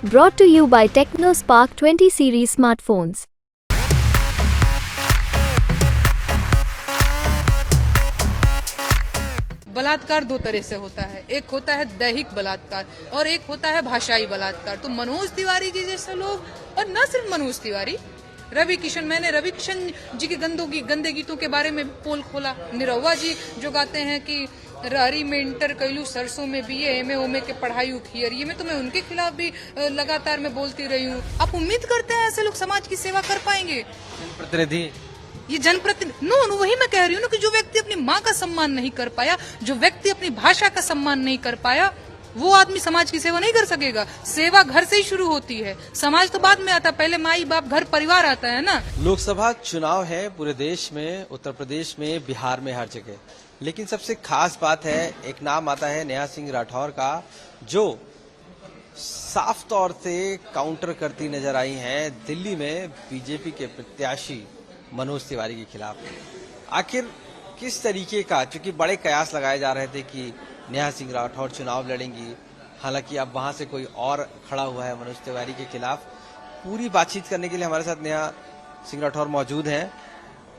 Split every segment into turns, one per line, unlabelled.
Brought to you by TechnoSpark 20 series smartphones.
बलात्कार दो तरह से होता है, एक होता है दैहिक बलात्कार और एक होता है भाषाई बलात्कार। तो मनोज तिवारी जी जैसे लोग, और न सिर्फ मनोज तिवारी, रवि किशन, मैंने रवि किशन जी के गंदे गीतों के बारे में पोल खोला। निरहुआ जी जो गाते हैं कि रारी में इंटर कैलू, सरसों में बीए एमए ओमे के पढ़ाई उखियर, ये मैं तो मैं उनके खिलाफ भी लगातार मैं बोलती रही हूँ। आप उम्मीद करते हैं ऐसे लोग समाज की सेवा कर पाएंगे?
प्रतिनिधि
ये जनप्रतिनिधि नो वही मैं कह रही हूँ ना कि जो व्यक्ति अपनी माँ का सम्मान नहीं कर पाया, जो व्यक्ति अपनी भाषा का सम्मान नहीं कर पाया, वो आदमी समाज की सेवा नहीं कर सकेगा। सेवा घर से ही शुरू होती है, समाज तो बाद में आता है, पहले माई बाप घर परिवार आता है ना।
लोकसभा चुनाव है पूरे देश में, उत्तर प्रदेश में, बिहार में, हर जगह। लेकिन सबसे खास बात है, एक नाम आता है नेहा सिंह राठौर का, जो साफ तौर से काउंटर करती नजर आई हैं दिल्ली में बीजेपी के प्रत्याशी मनोज तिवारी के खिलाफ। आखिर किस तरीके का, क्योंकि बड़े कयास लगाए जा रहे थे कि नेहा सिंह राठौर चुनाव लड़ेंगी, हालांकि अब वहां से कोई और खड़ा हुआ है मनोज तिवारी के खिलाफ। पूरी बातचीत करने के लिए हमारे साथ नेहा सिंह राठौर मौजूद हैं।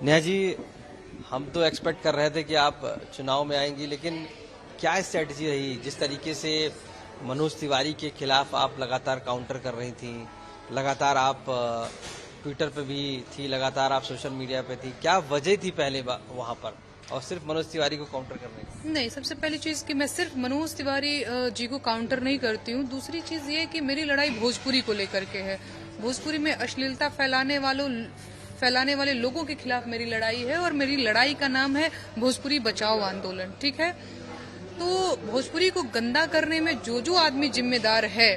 नेहा जी, हम तो एक्सपेक्ट कर रहे थे कि आप चुनाव में आएंगी, लेकिन क्या स्ट्रेटजी रही? जिस तरीके से मनोज तिवारी के खिलाफ आप लगातार काउंटर कर रही थी, लगातार आप ट्विटर पे भी थी, लगातार आप सोशल मीडिया पे थी, क्या वजह थी पहले वहां पर और सिर्फ मनोज तिवारी को काउंटर करने की?
नहीं, सबसे पहली चीज कि मैं सिर्फ मनोज तिवारी जी को काउंटर नहीं करती हूँ। दूसरी चीज ये कि मेरी लड़ाई भोजपुरी को लेकर के है। भोजपुरी में अश्लीलता फैलाने वाले लोगों के खिलाफ मेरी लड़ाई है, और मेरी लड़ाई का नाम है भोजपुरी बचाओ आंदोलन। ठीक है, तो भोजपुरी को गंदा करने में जो आदमी जिम्मेदार है,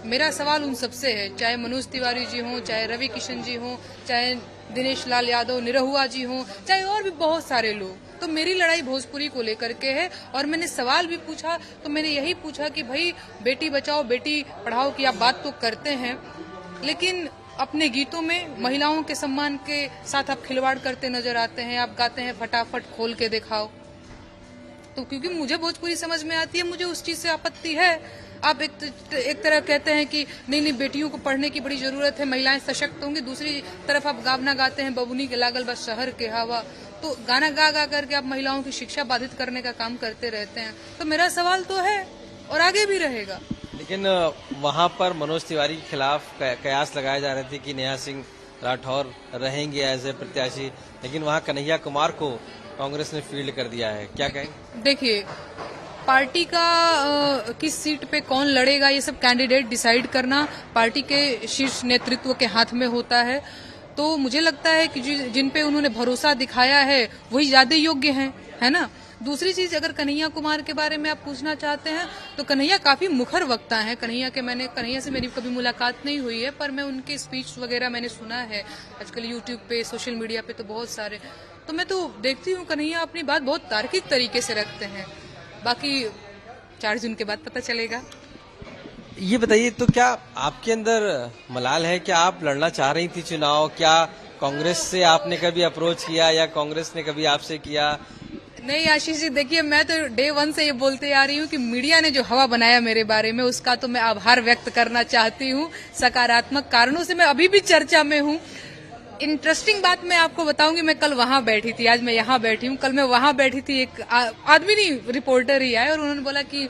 मेरा सवाल उन सबसे है, चाहे मनोज तिवारी जी हों, चाहे रवि किशन जी हों, चाहे दिनेश लाल यादव, निरहुआ जी हों, चाहे और भी बहुत सारे लोग। तो मेरी लड़ाई भोजपुरी को लेकर के है। और मैंने सवाल भी पूछा तो मैंने यही पूछा कि भाई, बेटी बचाओ बेटी पढ़ाओ की आप बात तो करते हैं, लेकिन अपने गीतों में महिलाओं के सम्मान के साथ आप खिलवाड़ करते नजर आते हैं। आप गाते हैं फटाफट खोल के दिखाओ, तो क्योंकि मुझे भोजपुरी समझ में आती है, मुझे उस चीज से आपत्ति है। आप एक तरह कहते हैं कि नहीं बेटियों को पढ़ने की बड़ी जरूरत है, महिलाएं सशक्त होंगी, दूसरी तरफ आप गाना गाते हैं बबुनी के लागल बस शहर के हवा। तो गाना गा करके आप महिलाओं की शिक्षा बाधित करने का काम करते रहते हैं। तो मेरा सवाल तो है और आगे भी रहेगा।
लेकिन वहां पर मनोज तिवारी के खिलाफ कयास लगाए जा रहे थे कि नेहा सिंह राठौर रहेंगे एज ए प्रत्याशी, लेकिन वहां कन्हैया कुमार को कांग्रेस ने फील्ड कर दिया है, क्या कहेंगे?
देखिए, पार्टी का किस सीट पे कौन लड़ेगा, ये सब कैंडिडेट डिसाइड करना पार्टी के शीर्ष नेतृत्व के हाथ में होता है। तो मुझे लगता है कि जिन पे उन्होंने भरोसा दिखाया है वही ज्यादा योग्य हैं, है ना। दूसरी चीज, अगर कन्हैया कुमार के बारे में आप पूछना चाहते हैं तो कन्हैया काफी मुखर वक्ता है। कन्हैया से मेरी कभी मुलाकात नहीं हुई है, पर मैं उनके स्पीच वगैरह मैंने सुना है आजकल यूट्यूब पे, सोशल मीडिया पे तो बहुत सारे। तो मैं तो देखती हूँ कन्हैया अपनी बात बहुत तार्किक तरीके से रखते हैं। बाकी 4 जून के बाद पता चलेगा।
ये बताइए, तो क्या आपके अंदर मलाल है? क्या आप लड़ना चाह रही थी चुनाव? क्या कांग्रेस से आपने कभी अप्रोच किया या कांग्रेस ने कभी आपसे किया?
नहीं आशीष जी, देखिए, मैं तो डे 1 से ये बोलते आ रही हूँ कि मीडिया ने जो हवा बनाया मेरे बारे में, उसका तो मैं आभार व्यक्त करना चाहती हूँ। सकारात्मक कारणों से मैं अभी भी चर्चा में हूँ। इंटरेस्टिंग बात मैं आपको बताऊंगी, मैं कल वहां बैठी थी, आज मैं यहाँ बैठी हूँ। कल मैं वहां बैठी थी, एक आदमी नहीं, रिपोर्टर ही आए और उन्होंने बोला कि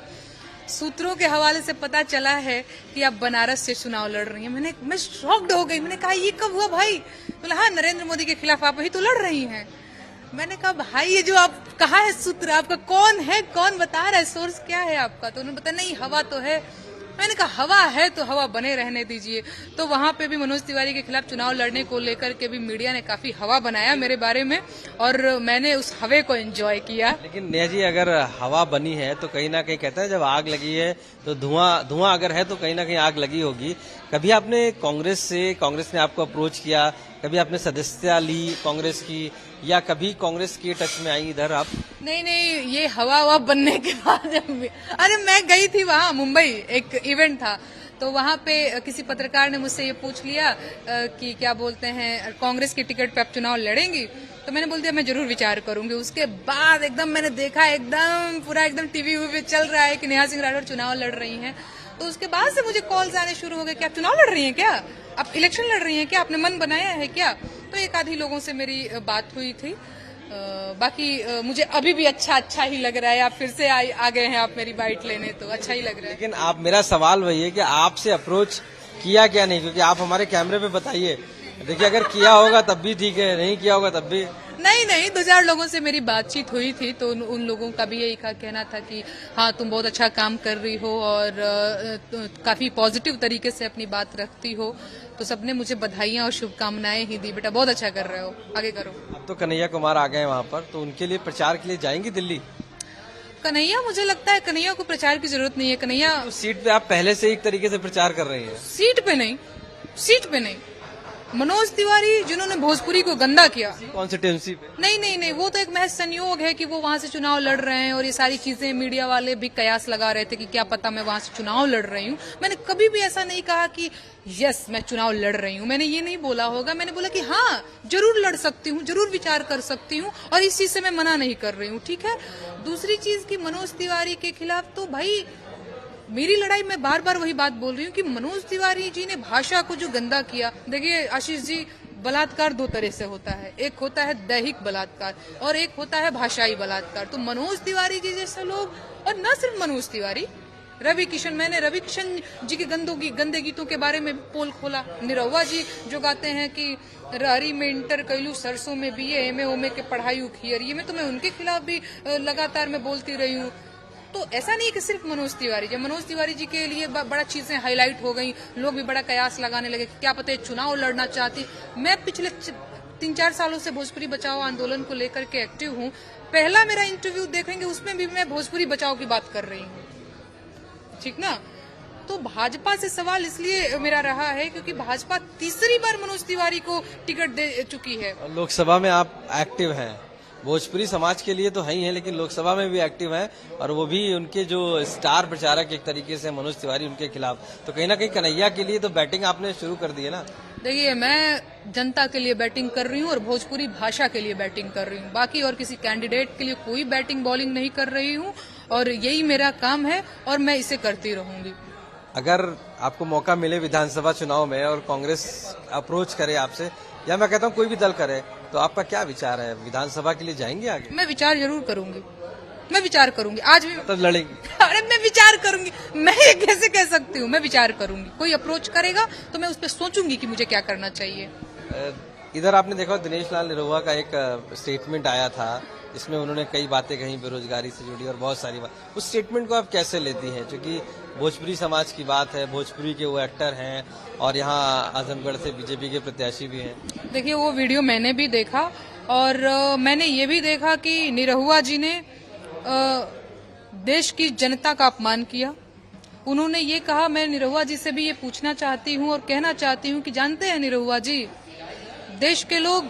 सूत्रों के हवाले से पता चला है कि आप बनारस से चुनाव लड़ रही हैं। मैं शॉक्ड हो गई। मैंने कहा, ये कब हुआ भाई? बोला, हाँ, नरेंद्र मोदी के खिलाफ आप ही तो लड़ रही हैं। मैंने कहा, भाई ये जो आप कहा है सूत्र आपका, कौन है, कौन बता रहा है, सोर्स क्या है आपका? तो उन्होंने बताया, नहीं हवा तो है। मैंने कहा, हवा है तो हवा बने रहने दीजिए। तो वहां पे भी मनोज तिवारी के खिलाफ चुनाव लड़ने को लेकर के भी मीडिया ने काफी हवा बनाया मेरे बारे में, और मैंने उस हवे को एंजॉय किया।
लेकिन नेहा जी, अगर हवा बनी है तो कहीं ना कहीं कहते हैं जब आग लगी है तो धुआं अगर है तो कहीं ना कहीं आग लगी होगी। कभी आपने कांग्रेस ने आपको अप्रोच किया, कभी आपने सदस्यता ली कांग्रेस की, या कभी कांग्रेस के टच में आई इधर आप?
नहीं, ये हवा बनने के बाद अरे मैं गई थी वहाँ मुंबई, एक इवेंट था, तो वहाँ पे किसी पत्रकार ने मुझसे ये पूछ लिया कि क्या बोलते हैं, कांग्रेस की टिकट पे आप चुनाव लड़ेंगी? तो मैंने बोल दिया मैं जरूर विचार करूंगी। उसके बाद एकदम मैंने देखा, एकदम पूरा टीवी पे चल रहा है कि नेहा सिंह राठौर चुनाव लड़ रही हैं। तो उसके बाद से मुझे कॉल्स आने शुरू हो गए कि आप चुनाव लड़ रही हैं क्या, आप इलेक्शन लड़ रही हैं क्या, आपने मन बनाया है क्या। तो एक आधी लोगों से मेरी बात हुई थी। बाकी मुझे अभी भी अच्छा ही लग रहा है। आप फिर से आ गए हैं आप मेरी बाइट लेने, तो अच्छा ही लग रहा है।
लेकिन आप, मेरा सवाल वही है कि आपसे अप्रोच किया क्या नहीं, क्योंकि आप हमारे कैमरे पे बताइए। देखिए, अगर किया होगा तब भी ठीक है, नहीं किया होगा तब भी।
नहीं 2000 लोगों से मेरी बातचीत हुई थी, तो उन लोगों का भी यही कहना था कि हाँ तुम बहुत अच्छा काम कर रही हो और काफी पॉजिटिव तरीके से अपनी बात रखती हो। तो सबने मुझे बधाइयां और शुभकामनाएं ही दी, बेटा बहुत अच्छा कर रहे हो, आगे करो।
अब तो कन्हैया कुमार आ गए हैं वहाँ पर, तो उनके लिए प्रचार के लिए जाएंगी दिल्ली?
कन्हैया, मुझे लगता है कन्हैया को प्रचार की जरूरत नहीं है। कन्हैया
उस सीट पे आप पहले से एक तरीके से प्रचार कर रही हैं।
सीट पे नहीं। मनोज तिवारी जिन्होंने भोजपुरी को गंदा किया,
कॉन्स्टिट्यूंसी पे
नहीं, वो तो एक महज संयोग है कि वो वहां से चुनाव लड़ रहे हैं, और ये सारी चीजें मीडिया वाले भी कयास लगा रहे थे कि क्या पता मैं वहां से चुनाव लड़ रही हूँ। मैंने कभी भी ऐसा नहीं कहा कि यस मैं चुनाव लड़ रही हूँ, मैंने ये नहीं बोला होगा। मैंने बोला कि हाँ जरूर लड़ सकती हूँ, जरूर विचार कर सकती हूँ, और इस चीज से मैं मना नहीं कर रही हूँ, ठीक है। दूसरी चीज की मनोज तिवारी के खिलाफ तो भाई मेरी लड़ाई, मैं बार बार वही बात बोल रही हूँ कि मनोज तिवारी जी ने भाषा को जो गंदा किया। देखिए आशीष जी, बलात्कार दो तरह से होता है, एक होता है दैहिक बलात्कार और एक होता है भाषाई बलात्कार। तो मनोज तिवारी जी जैसे लोग, और न सिर्फ मनोज तिवारी, रवि किशन, मैंने रवि किशन जी के गंदे गीतों के बारे में पोल खोला। निरहुआ जी जो गाते हैं कि रारी में इंटर कैलू, सरसों में बीए, एमए ओमे के पढ़ाई उखियर, ये मैं तो मैं उनके खिलाफ भी लगातार मैं बोलती रही हूँ। तो ऐसा नहीं कि सिर्फ मनोज तिवारी, जब मनोज तिवारी जी के लिए बड़ा चीजें हाईलाइट हो गई, लोग भी बड़ा कयास लगाने लगे कि क्या पता चुनाव लड़ना चाहती। मैं पिछले 3-4 सालों से भोजपुरी बचाओ आंदोलन को लेकर के एक्टिव हूँ। पहला मेरा इंटरव्यू देखेंगे उसमें भी मैं भोजपुरी बचाओ की बात कर रही हूँ, ठीक ना। तो भाजपा से सवाल इसलिए मेरा रहा है क्योंकि भाजपा तीसरी बार मनोज तिवारी को टिकट दे चुकी है।
लोकसभा में आप एक्टिव हैं, भोजपुरी समाज के लिए तो है ही है, लेकिन लोकसभा में भी एक्टिव हैं, और वो भी उनके जो स्टार प्रचारक एक तरीके से मनोज तिवारी उनके खिलाफ। तो कहीं ना कहीं कन्हैया के लिए तो बैटिंग आपने शुरू कर दी है ना।
देखिए, मैं जनता के लिए बैटिंग कर रही हूँ और भोजपुरी भाषा के लिए बैटिंग कर रही हूँ, बाकी और किसी कैंडिडेट के लिए कोई बैटिंग बॉलिंग नहीं कर रही हूँ, और यही मेरा काम है और मैं इसे करती रहूंगी।
अगर आपको मौका मिले विधानसभा चुनाव में और कांग्रेस अप्रोच करे आपसे, या मैं कहता हूँ कोई भी दल करे, तो आपका क्या विचार है, विधानसभा के लिए जाएंगे आगे?
मैं विचार जरूर करूंगी, मैं विचार करूंगी, आज भी
तो लड़ेंगे।
अरे मैं विचार करूंगी, मैं ये कैसे कह सकती हूँ, मैं विचार करूंगी। कोई अप्रोच करेगा तो मैं उस पर सोचूंगी कि मुझे क्या करना चाहिए।
इधर आपने देखा दिनेश लाल निरहुआ का एक स्टेटमेंट आया था, इसमें उन्होंने कई बातें कही बेरोजगारी से जुड़ी और बहुत सारी बात। उस स्टेटमेंट को आप कैसे लेती हैं, क्योंकि भोजपुरी समाज की बात है, भोजपुरी के वो एक्टर हैं और यहाँ आजमगढ़ से बीजेपी के प्रत्याशी भी हैं।
देखिए, वो वीडियो मैंने भी देखा, और मैंने ये भी देखा कि निरहुआ जी ने देश की जनता का अपमान किया। उन्होंने ये कहा, मैं निरहुआ जी से भी ये पूछना चाहती हूँ और कहना चाहती हूँ कि जानते हैं निरहुआ जी, देश के लोग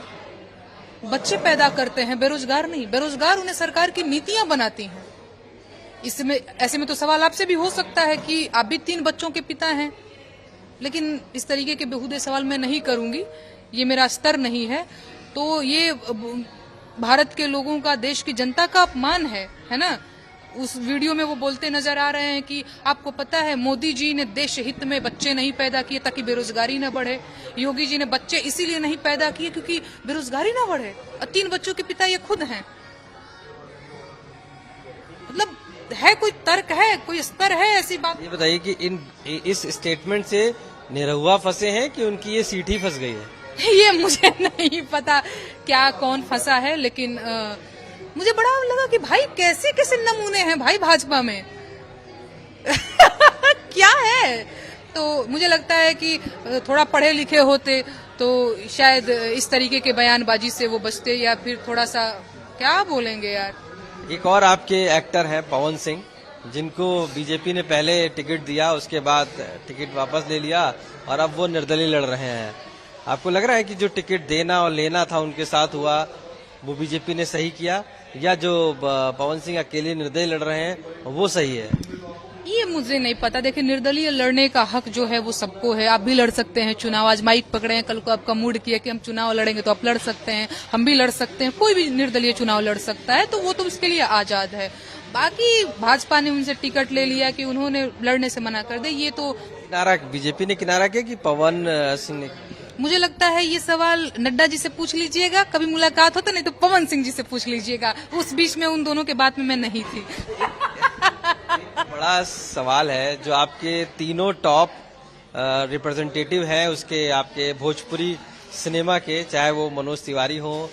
बच्चे पैदा करते हैं, बेरोजगार नहीं। बेरोजगार उन्हें सरकार की नीतियां बनाती हैं। इसमें ऐसे में तो सवाल आपसे भी हो सकता है कि आप भी 3 बच्चों के पिता हैं, लेकिन इस तरीके के बेहुदे सवाल मैं नहीं करूंगी, ये मेरा स्तर नहीं है। तो ये भारत के लोगों का, देश की जनता का अपमान है ना। उस वीडियो में वो बोलते नजर आ रहे हैं कि आपको पता है मोदी जी ने देश हित में बच्चे नहीं पैदा किए ताकि बेरोजगारी न बढ़े, योगी जी ने बच्चे इसीलिए नहीं पैदा किए क्योंकि बेरोजगारी न बढ़े, और 3 बच्चों के पिता ये खुद हैं। मतलब है कोई तर्क है, कोई स्तर है ऐसी बात?
ये बताइए कि इस स्टेटमेंट से निरहुआ फंसे हैं कि उनकी ये सीट ही फंस गई है?
ये मुझे नहीं पता क्या कौन फंसा है, लेकिन मुझे बड़ा लगा कि भाई कैसे कैसे नमूने हैं भाई भाजपा में क्या है। तो मुझे लगता है कि थोड़ा पढ़े लिखे होते तो शायद इस तरीके के बयानबाजी से वो बचते, या फिर थोड़ा सा क्या बोलेंगे यार।
एक और आपके एक्टर हैं पवन सिंह, जिनको बीजेपी ने पहले टिकट दिया, उसके बाद टिकट वापस ले लिया और अब वो निर्दलीय लड़ रहे हैं। आपको लग रहा है कि जो टिकट देना और लेना था उनके साथ हुआ, वो बीजेपी ने सही किया, या जो पवन सिंह अकेले निर्दलीय लड़ रहे हैं वो सही है?
ये मुझे नहीं पता। देखिए, निर्दलीय लड़ने का हक जो है वो सबको है। आप भी लड़ सकते हैं चुनाव, आज माइक पकड़े हैं, कल को आपका मूड किया कि हम चुनाव लड़ेंगे तो आप लड़ सकते हैं, हम भी लड़ सकते हैं, कोई भी निर्दलीय चुनाव लड़ सकता है, तो वो तो उसके लिए आजाद है। बाकी भाजपा ने उनसे टिकट ले लिया कि उन्होंने लड़ने से मना कर दे, ये तो
किनारा बीजेपी ने किनारा किया कि पवन सिंह ने?
मुझे लगता है ये सवाल नड्डा जी से पूछ लीजिएगा, कभी मुलाकात होता नहीं तो पवन सिंह जी से पूछ लीजिएगा, उस बीच में उन दोनों के बात में मैं नहीं थी।
बड़ा सवाल है, जो आपके तीनों टॉप रिप्रेजेंटेटिव हैं उसके आपके भोजपुरी सिनेमा के, चाहे वो मनोज तिवारी हो,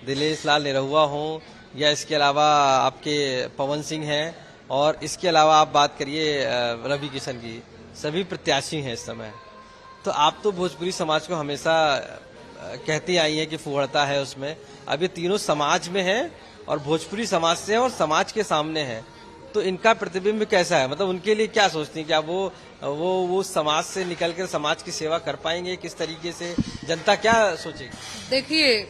दिलेश लाल निरहुआ हो, या इसके अलावा आपके पवन सिंह हैं, और इसके अलावा आप बात करिए रवि किशन की, सभी प्रत्याशी हैं इस समय। तो आप तो भोजपुरी समाज को हमेशा कहती आई हैं कि फुहड़ता है उसमें, अब ये तीनों समाज में हैं और भोजपुरी समाज से हैं और समाज के सामने हैं, तो इनका प्रतिबिंब कैसा है? मतलब उनके लिए क्या सोचती हैं? क्या वो समाज से निकलकर समाज की सेवा कर पाएंगे? किस तरीके से जनता क्या सोचेगी?
देखिए,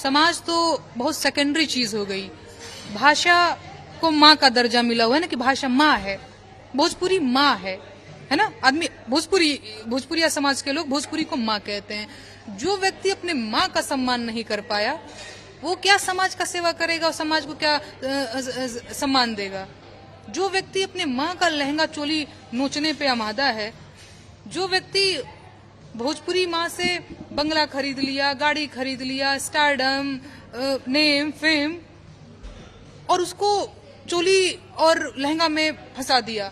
समाज तो बहुत सेकेंडरी चीज हो गई। भाषा को माँ का दर्जा मिला हुआ है ना, कि भाषा माँ है, भोजपुरी माँ है ना। आदमी भोजपुरिया समाज के लोग भोजपुरी को माँ कहते हैं। जो व्यक्ति अपने माँ का सम्मान नहीं कर पाया, वो क्या समाज का सेवा करेगा और समाज को क्या सम्मान देगा? जो व्यक्ति अपने माँ का लहंगा चोली नोचने पे आमादा है, जो व्यक्ति भोजपुरी माँ से बंगला खरीद लिया, गाड़ी खरीद लिया, स्टारडम, नेम, फेम, और उसको चोली और लहंगा में फंसा दिया,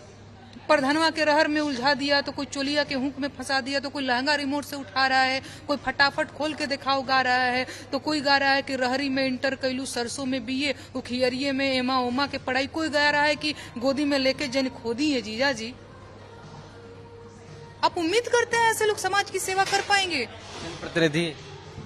परधनवा के रहर में उलझा दिया, तो कोई चोलिया के हुक में फंसा दिया, तो कोई लहंगा रिमोट से उठा रहा है, कोई फटाफट खोल के दिखाओ गा रहा है, तो कोई गा रहा है कि रहरी में इंटर कैलू, सरसों में बीए, उखियरिये में एमा ओमा के पढ़ाई, कोई गा रहा है कि गोदी में लेके जन खोदी है जीजा जी। आप उम्मीद करते हैं ऐसे लोग समाज की सेवा कर पाएंगे?
प्रतिनिधि,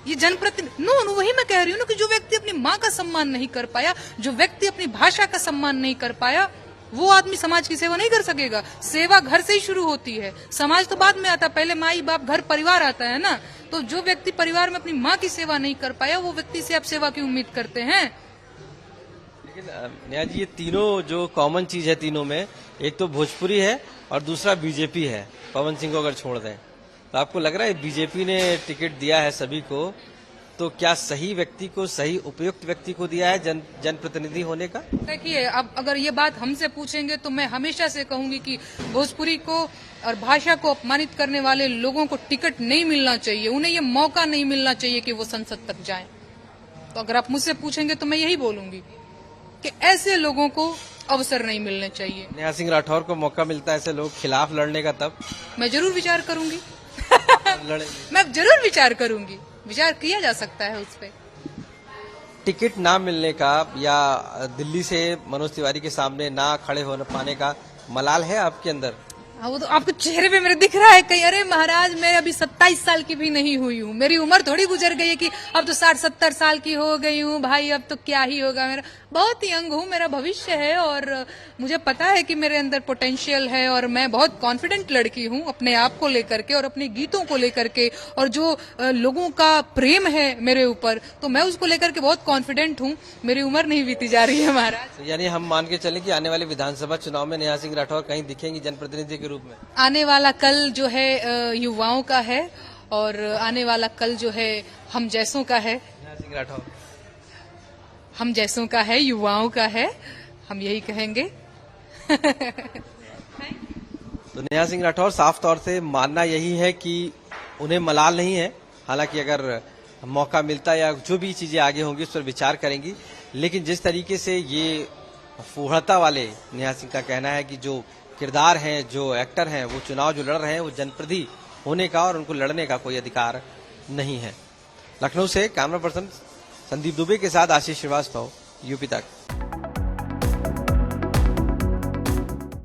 ये जनप्रतिनिधि नो, वही मैं कह रही हूँ ना, कि जो व्यक्ति अपनी माँ का सम्मान नहीं कर पाया, जो व्यक्ति अपनी भाषा का सम्मान नहीं कर पाया, वो आदमी समाज की सेवा नहीं कर सकेगा। सेवा घर से ही शुरू होती है, समाज तो बाद में आता, पहले माई बाप घर परिवार आता है ना। तो जो व्यक्ति परिवार में अपनी माँ की सेवा नहीं कर पाया, वो व्यक्ति से आप सेवा की उम्मीद करते हैं?
लेकिन नेहा जी, ये तीनों जो कॉमन चीज है तीनों में, एक तो भोजपुरी है और दूसरा बीजेपी है। पवन सिंह को अगर छोड़ दें तो आपको लग रहा है बीजेपी ने टिकट दिया है सभी को, तो क्या सही व्यक्ति को, सही उपयुक्त व्यक्ति को दिया है जनप्रतिनिधि होने का?
देखिए, अब अगर ये बात हमसे पूछेंगे तो मैं हमेशा से कहूंगी कि भोजपुरी को और भाषा को अपमानित करने वाले लोगों को टिकट नहीं मिलना चाहिए, उन्हें ये मौका नहीं मिलना चाहिए कि वो संसद तक जाएं। तो अगर आप मुझसे पूछेंगे तो मैं यही बोलूंगी कि ऐसे लोगों को अवसर नहीं मिलने चाहिए।
नेहा सिंह राठौर को मौका मिलता है ऐसे लोग खिलाफ लड़ने का, तब
मैं जरूर विचार करूंगी।
लड़े
मैं जरूर विचार करूंगी, विचार किया जा सकता है उस पर।
टिकट ना मिलने का या दिल्ली से मनोज तिवारी के सामने ना खड़े होने पाने का मलाल है आपके अंदर?
हाँ, वो तो आपको चेहरे पे मेरे दिख रहा है कहीं। अरे महाराज, मैं अभी 27 साल की भी नहीं हुई हूँ, मेरी उम्र थोड़ी गुजर गई है कि अब तो 60-70 साल की हो गई हूँ भाई, अब तो क्या ही होगा। मेरा बहुत यंग हूँ, मेरा भविष्य है और मुझे पता है कि मेरे अंदर पोटेंशियल है, और मैं बहुत कॉन्फिडेंट लड़की हूँ अपने आप को लेकर के और अपने गीतों को लेकर के, और जो लोगों का प्रेम है मेरे ऊपर, तो मैं उसको लेकर के बहुत कॉन्फिडेंट हूँ। मेरी उम्र नहीं बीती जा रही है महाराज।
यानी हम मान के चलें कि आने वाले विधानसभा चुनाव में नेहा सिंह राठौर कहीं दिखेंगी जनप्रतिनिधि के रूप में?
आने वाला कल जो है युवाओं का है, और आने वाला कल जो है हम जैसों का है।
नेहा सिंह राठौर
हम जैसों का है, युवाओं का है, हम यही कहेंगे।
तो नेहा सिंह राठौर साफ तौर से मानना यही है कि उन्हें मलाल नहीं है, हालांकि अगर मौका मिलता या जो भी चीजें आगे होंगी उस पर विचार करेंगी, लेकिन जिस तरीके से ये फुहड़ता वाले नेहा सिंह का कहना है कि जो किरदार हैं, जो एक्टर हैं, वो चुनाव जो लड़ रहे हैं वो जनप्रतिनिधि होने का और उनको लड़ने का कोई अधिकार नहीं है। लखनऊ से कैमरा पर्सन संदीप दुबे के साथ आशीष श्रीवास्तव, यूपी तक।